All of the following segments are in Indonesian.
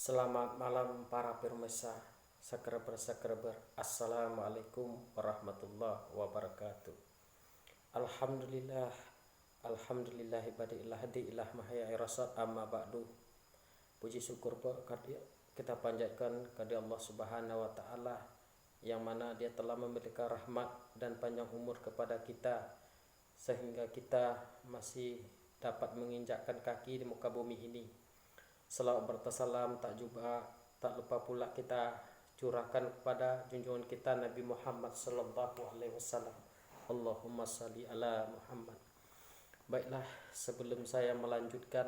Selamat malam para pemirsa Sakreber. Assalamualaikum warahmatullahi wabarakatuh. Alhamdulillah. Alhamdulillahibadiillah ilah mahaya irasat amma ba'du. Puji syukur kita panjatkan kepada Allah Subhanahu wa taala yang mana Dia telah memberikan rahmat dan panjang umur kepada kita sehingga kita masih dapat menginjakkan kaki di muka bumi ini. Salawat bertasalam tak lupa pula kita curahkan kepada junjungan kita Nabi Muhammad sallallahu alaihi wasallam. Allahumma salli ala Muhammad. Baiklah, sebelum saya melanjutkan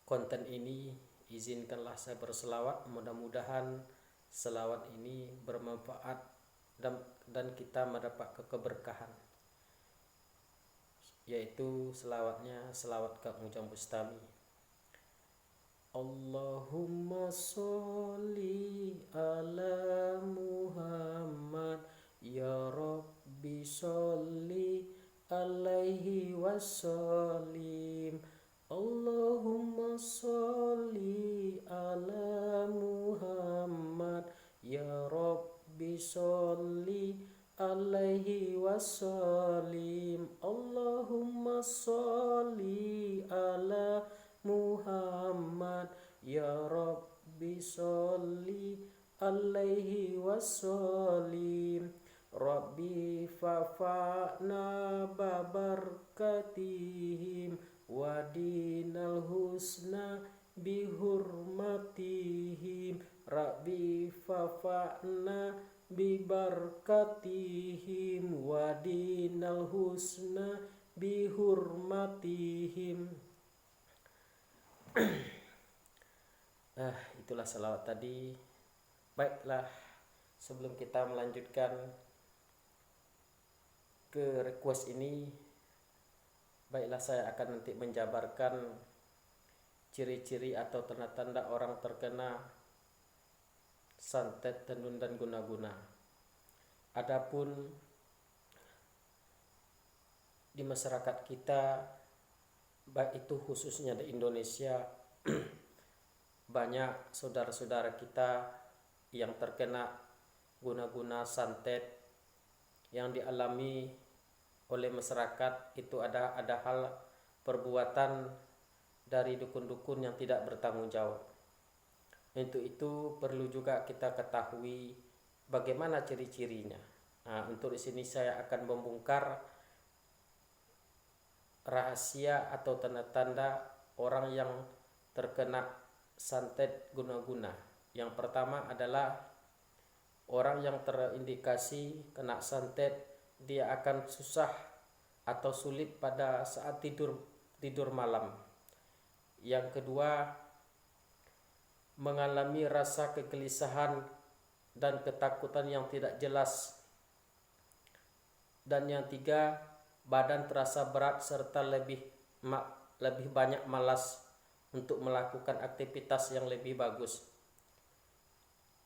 konten ini, izinkanlah saya berselawat. Mudah-mudahan selawat ini bermanfaat dan kita mendapat keberkahan, yaitu selawat Kak Ujang Bustami. Allahumma sholli ala Muhammad, ya Rabbi sholli alaihi wassalim. Allahumma sholli ala Muhammad, ya Rabbi sholli alaihi wassalim. Allahumma sholli ala Muhammad, ya Rabbi sholli alaihi wassalim. Rabbi fa'fa'na babarakatihim wa dinal husna bihurmatihim. Rabbi fa'fa'na bibarakatihim wa dinal husna bihurmatihim. Itulah salawat tadi. Baiklah, sebelum kita melanjutkan ke request ini, baiklah saya akan nanti menjabarkan ciri-ciri atau tanda-tanda orang terkena santet, tenun dan guna-guna. Adapun di masyarakat kita, baik itu khususnya di Indonesia, banyak saudara-saudara kita yang terkena guna-guna santet yang dialami oleh masyarakat. Itu ada hal perbuatan dari dukun-dukun yang tidak bertanggung jawab. Untuk itu perlu juga kita ketahui bagaimana ciri-cirinya. Untuk di sini saya akan membongkar rahasia atau tanda-tanda orang yang terkena santet guna-guna. Yang pertama adalah orang yang terindikasi kena santet, dia akan susah atau sulit pada saat tidur malam. Yang kedua, mengalami rasa kegelisahan dan ketakutan yang tidak jelas. Dan yang tiga, badan terasa berat serta lebih banyak malas untuk melakukan aktivitas yang lebih bagus.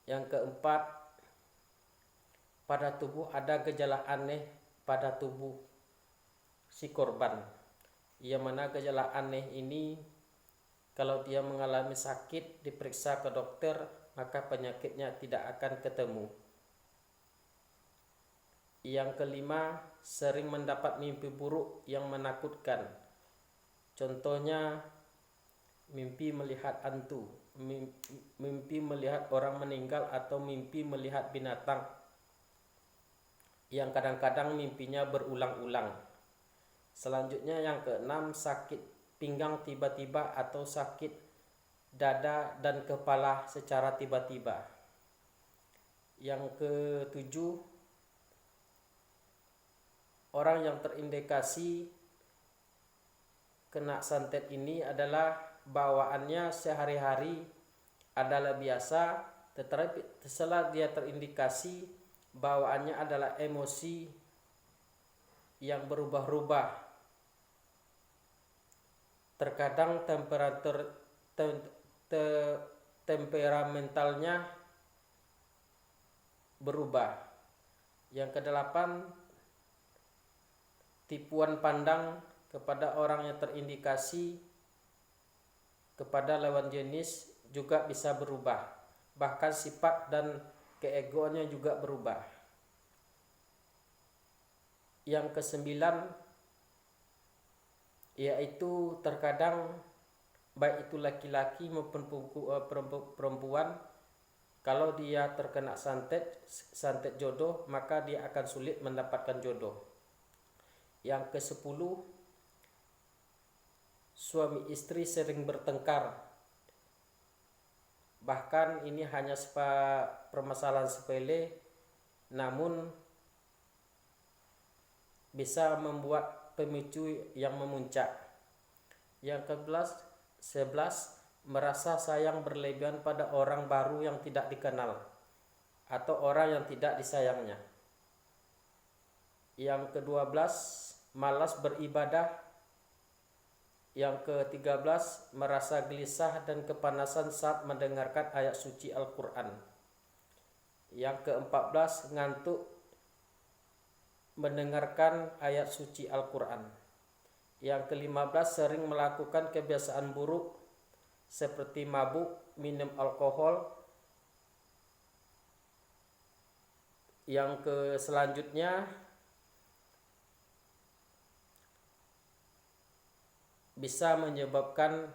Yang keempat, pada tubuh ada gejala aneh pada tubuh si korban. Yang mana gejala aneh ini, kalau dia mengalami sakit, diperiksa ke dokter, maka penyakitnya tidak akan ketemu. Yang kelima, sering mendapat mimpi buruk yang menakutkan. Contohnya, mimpi melihat hantu, mimpi melihat orang meninggal, atau mimpi melihat binatang yang kadang-kadang mimpinya berulang-ulang. Selanjutnya yang keenam, sakit pinggang tiba-tiba atau sakit dada dan kepala secara tiba-tiba. Yang ketujuh, orang yang terindikasi kena santet ini adalah bawaannya sehari-hari adalah biasa, tetapi setelah dia terindikasi bawaannya adalah emosi yang berubah-ubah. Terkadang temperamentalnya berubah. Yang kedelapan, tipuan pandang kepada orang yang terindikasi kepada lawan jenis juga bisa berubah. Bahkan sifat dan keegoannya juga berubah. Yang kesembilan, yaitu terkadang baik itu laki-laki maupun perempuan, kalau dia terkena santet jodoh, maka dia akan sulit mendapatkan jodoh. Yang ke-10, suami istri sering bertengkar. Bahkan ini hanya permasalahan sepele, namun bisa membuat pemicu yang memuncak. Yang ke-11, merasa sayang berlebihan pada orang baru yang tidak dikenal atau orang yang tidak disayangnya. Yang ke-12, malas beribadah. Yang ke-13, merasa gelisah dan kepanasan saat mendengarkan ayat suci Al-Quran. Yang ke-14, ngantuk mendengarkan ayat suci Al-Quran. Yang ke-15, sering melakukan kebiasaan buruk seperti mabuk, minum alkohol. Yang selanjutnya, bisa menyebabkan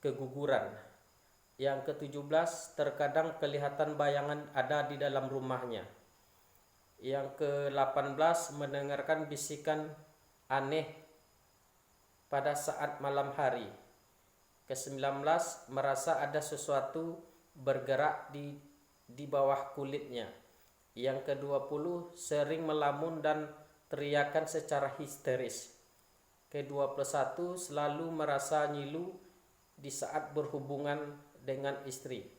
keguguran. Yang ke-17, terkadang kelihatan bayangan ada di dalam rumahnya. Yang ke-18, mendengarkan bisikan aneh pada saat malam hari. Ke-19, merasa ada sesuatu bergerak di bawah kulitnya. Yang ke-20, sering melamun dan teriakan secara histeris. Ke-21, selalu merasa ngilu di saat berhubungan dengan istri.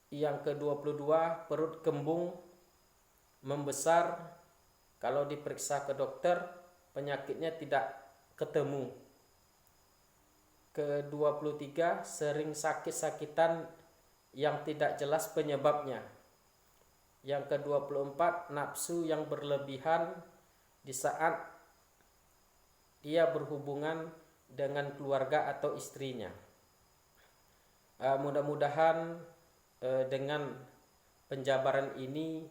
Yang ke-22, perut kembung membesar. Kalau diperiksa ke dokter, penyakitnya tidak ketemu. Ke-23, sering sakit-sakitan yang tidak jelas penyebabnya. Yang ke-24, nafsu yang berlebihan di saat dia berhubungan dengan keluarga atau istrinya. Mudah-mudahan dengan penjabaran ini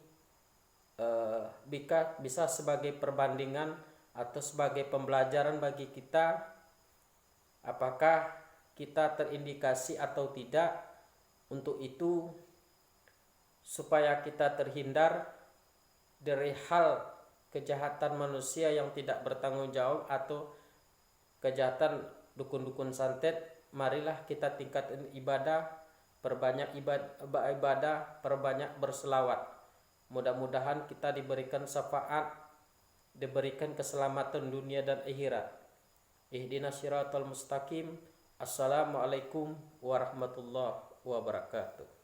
bisa sebagai perbandingan atau sebagai pembelajaran bagi kita, apakah kita terindikasi atau tidak. Untuk itu, supaya kita terhindar dari hal kejahatan manusia yang tidak bertanggung jawab atau kejahatan dukun-dukun santet, marilah kita tingkatkan ibadah, perbanyak ibadah, perbanyak berselawat. Mudah-mudahan kita diberikan syafaat, diberikan keselamatan dunia dan akhirat. Ihdinas siratal mustaqim. Assalamualaikum warahmatullahi wabarakatuh.